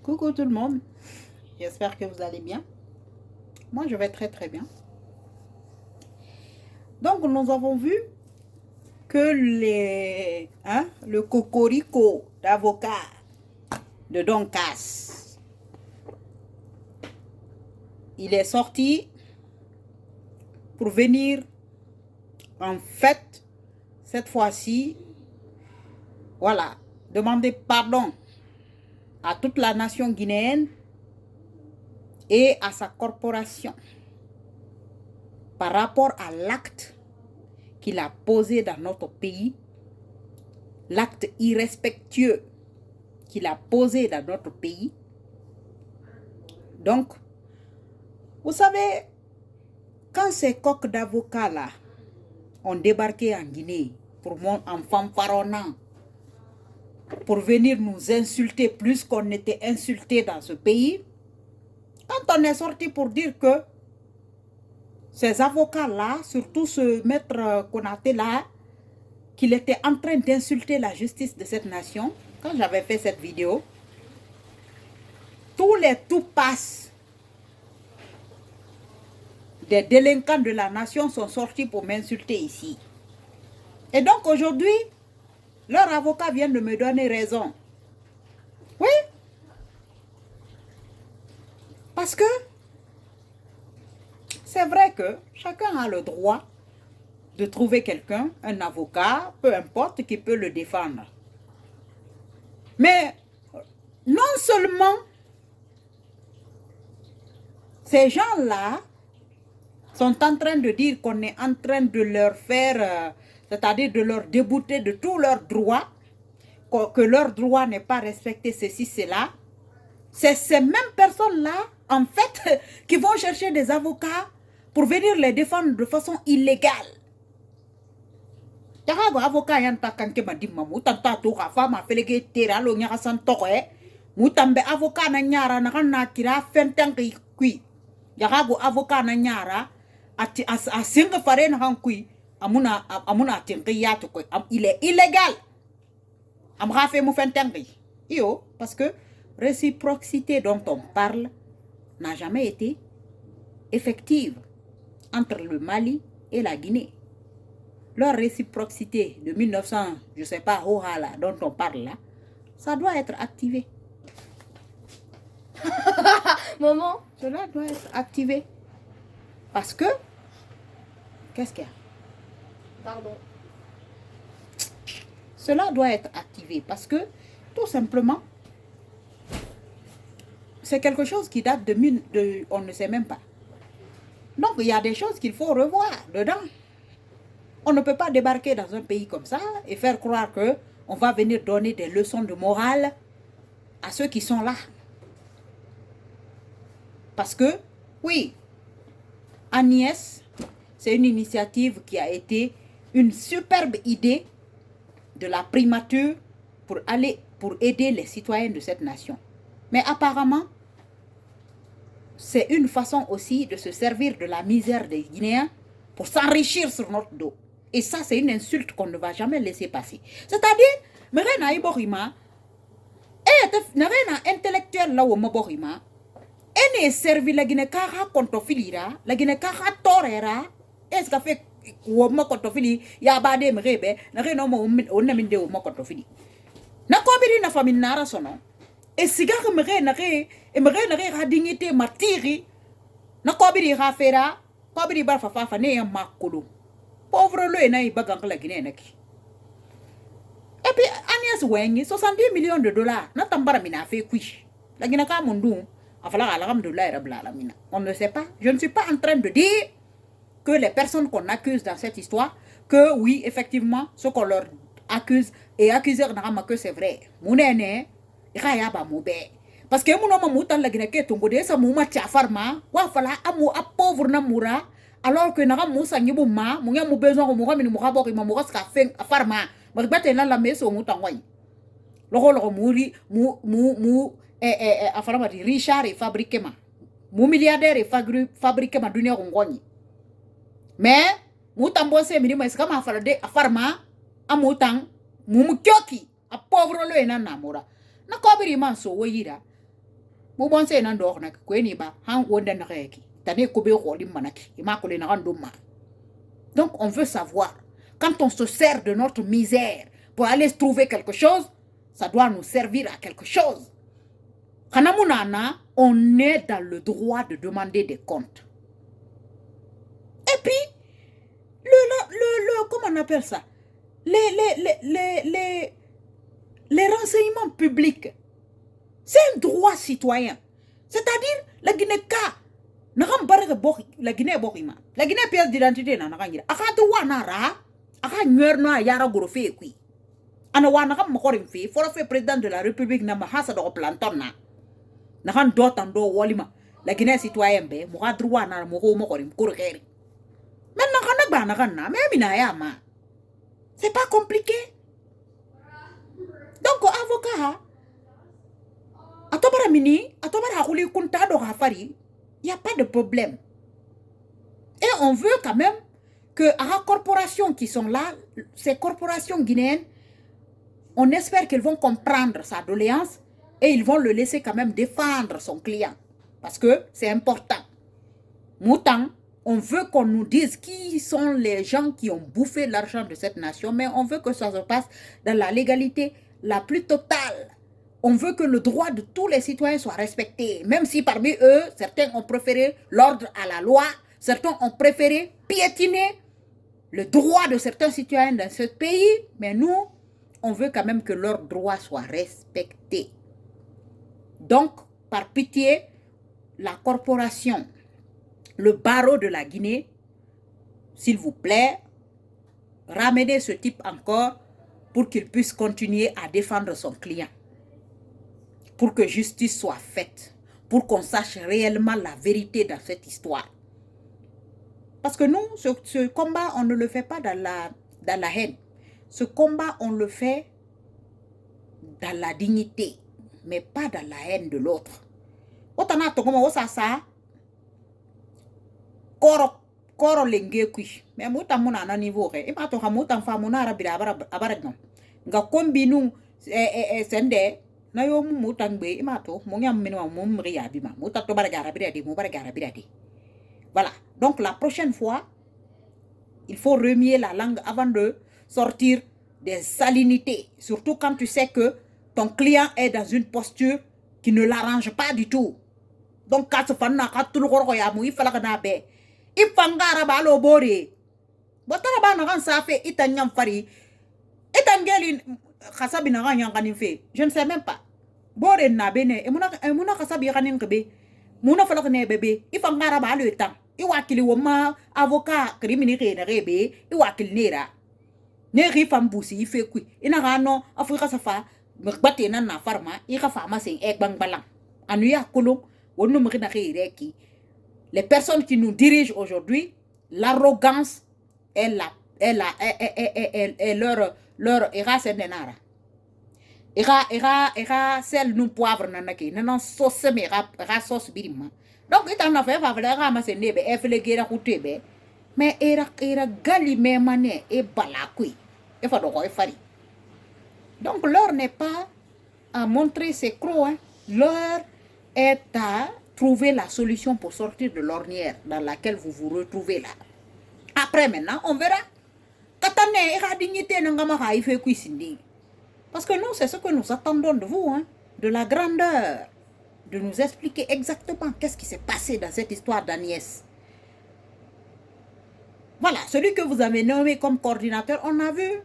Coucou tout le monde, j'espère que vous allez bien. Moi, je vais très très bien. Donc, nous avons vu que le cocorico d'avocat de Don Cas, il est sorti pour venir, en fait, cette fois-ci, voilà, demander pardon à toute la nation guinéenne et à sa corporation par rapport à l'acte qu'il a posé dans notre pays, l'acte irrespectueux qu'il a posé dans notre pays. Donc, vous savez, quand ces coqs d'avocats-là ont débarqué en Guinée en fanfaronnant, pour venir nous insulter plus qu'on était insulté dans ce pays, quand on est sorti pour dire que ces avocats-là, surtout ce maître Konaté-là, qu'il était en train d'insulter la justice de cette nation, quand j'avais fait cette vidéo, tous les tout-passes des délinquants de la nation sont sortis pour m'insulter ici. Et donc aujourd'hui, leur avocat vient de me donner raison. Oui. Parce que c'est vrai que chacun a le droit de trouver quelqu'un, un avocat, peu importe, qui peut le défendre. Mais non seulement ces gens-là sont en train de dire qu'on est en train de leur faire, c'est-à-dire de leur débouter de tous leurs droits, que leur droit n'est pas respecté, ceci, cela. C'est ces mêmes personnes-là, en fait, qui vont chercher des avocats pour venir les défendre de façon illégale. Yarago avocat yanta kanke madima mutanta to rafa ma felege tera lo nyaka san toke mutambe avocat na nyara na kana kira fentang kui yarago avocat na nyara ati asinga fare na kan kui amuna tinki yato ko il est illégal am rafe mu fentang yo parce que réciprocité dont on parle n'a jamais été effective entre le Mali et la Guinée. Leur réciprocité de 1900, je ne sais pas, là, dont on parle là, ça doit être activé. Maman, cela doit être activé. Parce que, qu'est-ce qu'il y a? Pardon. Cela doit être activé parce que, tout simplement, c'est quelque chose qui date de on ne sait même pas. Donc, il y a des choses qu'il faut revoir dedans. On ne peut pas débarquer dans un pays comme ça et faire croire qu'on va venir donner des leçons de morale à ceux qui sont là. Parce que, oui, Agnès, c'est une initiative qui a été une superbe idée de la primature pour aider les citoyens de cette nation. Mais apparemment, c'est une façon aussi de se servir de la misère des Guinéens pour s'enrichir sur notre dos. Et ça, c'est une insulte qu'on ne va jamais laisser passer. C'est-à-dire, Merena Iborima, Nerena intellectuel là où Moborima, elle est servi la Guinée Kara contre Filira, la Guinée Kara Torera, est-ce qu'a fait Woma contre Fili, Yabade Mrebe, Nerena Onaminde Woma contre Fili. Na Kobiri na famille Nara sono, et Sigar Merena a dignité martyri, na Kobiri Rafera, Kobiri Barfafa ne Makolo. Pauvre le na ibagang la Guinée naki. Et puis Agnès Wengi 70 millions de dollars na tambara mina fait kui. La Guinée ka mundu afala alhamdulillah rabbil alamin. On ne sait pas. Je ne suis pas en train de dire que les personnes qu'on accuse dans cette histoire que oui effectivement ce qu'on leur accuse et accuseur na que c'est vrai. Munene iraya ba mobe. Parce que mon homme moutan la Guinée ke tongo de sa mouma tia farma wa fala amu a pauvre na moura. Alors que naga musa nyibu ma munya mu besoin ko muga mini muga bokki ma muga ska fen farma ba bate na la meso mu tangwai loko muri mu afara di Richard et fabriquer ma mu milliardaire et fabriquer ma dunia ngoni mais mu tambose mini ma ska ma fara de farma amutang mu kyoki a pauvre le na namura na ko biri man so woyira Bo bon se nan dor nak ko ni ba han wonda na reki. Tane ko be ko lim manaki. Ima ko le na randoma. Donc on veut savoir quand on se sert de notre misère pour aller trouver quelque chose, ça doit nous servir à quelque chose. Kanamunana, on est dans le droit de demander des comptes. Et puis comment on appelle ça? Les renseignements publics. C'est un droit citoyen. C'est-à-dire, la Guinée, la Guinée, la Guinée, pièce d'identité, na ngira. Aka droit nara, aka nyerna yara gorofe kui. Ana wana kam mokorim fi, fora fe président de la République na mahasa do planton na. Na kan dotan do walima. La Guinée citoyen be, mo droit na mo mokorim korgeri. Maintenant, c'est pas compliqué. Donc, avocat, il n'y a pas de problème. Et on veut quand même que les corporations qui sont là, ces corporations guinéennes, on espère qu'elles vont comprendre sa doléance et ils vont le laisser quand même défendre son client. Parce que c'est important. Moutant, on veut qu'on nous dise qui sont les gens qui ont bouffé l'argent de cette nation, mais on veut que ça se passe dans la légalité la plus totale. On veut que le droit de tous les citoyens soit respecté, même si parmi eux, certains ont préféré l'ordre à la loi, certains ont préféré piétiner le droit de certains citoyens dans ce pays, mais nous, on veut quand même que leurs droits soient respectés. Donc, par pitié, la corporation, le barreau de la Guinée, s'il vous plaît, ramenez ce type encore pour qu'il puisse continuer à défendre son client. Pour que justice soit faite. Pour qu'on sache réellement la vérité dans cette histoire. Parce que nous, ce combat, on ne le fait pas dans la haine. Ce combat, on le fait dans la dignité, mais pas dans la haine de l'autre. Otana to como osasa koro lenge kui mais muta muna na niveau re e pato hamuta fa muna rabira abara non nga kombinu sende na yo muta ngbe e mato mo nyam meno mo mri ya bima muta to bara rabira de mo bara rabira de. Voilà, donc la prochaine fois il faut remuer la langue avant de sortir des salinités, surtout quand tu sais que ton client est dans une posture qui ne l'arrange pas du tout. Donc quand tu fais na tout le roi ya mu ifala kana be ifangara ba lo bore botara ba na kan sa fe itanyam fari itangeli khasabi na kan yang kanin fe je ne sais même pas bore na bene emuna khasabi kanin kebe muna fala kana bebe ifangara ba lo tan iwakili woma avocat criminel na rebe iwakili nera ne ri fam busi ife kui ina gano afrika safa mbate na farma ika fama sen ek bang balang anuya kulung. Les personnes qui nous dirigent aujourd'hui, l'arrogance est leur race nenara. Ira celle nous poivre nanaki, nanan sauce me sauce birima. Donc il en a fait faveur ramasser nebe eflegera kutebe, mais ira gali me mané et balakui. Il faut donc fari. Donc l'heure n'est pas à montrer ses crocs, hein. L'heure est à trouver la solution pour sortir de l'ornière dans laquelle vous vous retrouvez là. Après maintenant, on verra. Parce que nous, c'est ce que nous attendons de vous, hein, de la grandeur, de nous expliquer exactement qu'est-ce qui s'est passé dans cette histoire d'Agnès. Voilà, celui que vous avez nommé comme coordinateur, on a vu,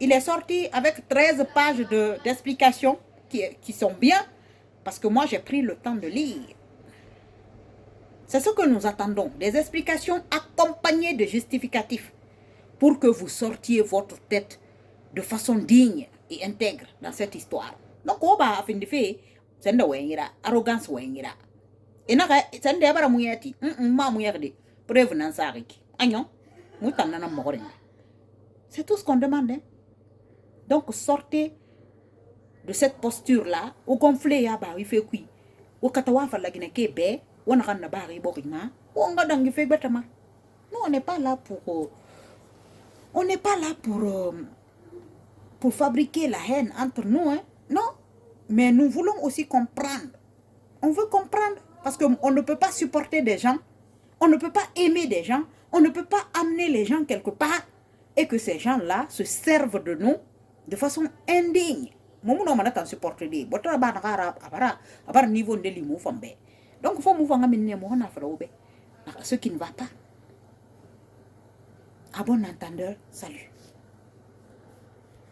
il est sorti avec 13 pages d'explications qui sont bien. Parce que moi, j'ai pris le temps de lire. C'est ce que nous attendons. Des explications accompagnées de justificatifs. Pour que vous sortiez votre tête de façon digne et intègre dans cette histoire. Donc, on va fin de fait, c'est une arrogance. Et là, c'est une débarras mouyati. Ma mouyarde. Prévenance à Rick. Agnon. Moutanana morin. C'est tout ce qu'on demande. Hein? Donc, sortez de cette posture-là, au conflit, il fait quoi? Au katawa fa la Guinée Québec, on a na bari borima, on a dans fait bêtement. Nous, on n'est pas là pour fabriquer la haine entre nous, hein? Non. Mais nous voulons aussi comprendre. On veut comprendre. Parce qu'on ne peut pas supporter des gens. On ne peut pas aimer des gens. On ne peut pas amener les gens quelque part. Et que ces gens-là se servent de nous de façon indigne. Moi, je ne peux pas supporter des gens. Je ne niveau de l'imou. Donc, il faut que ce qui ne va pas. À bon entendeur, salut.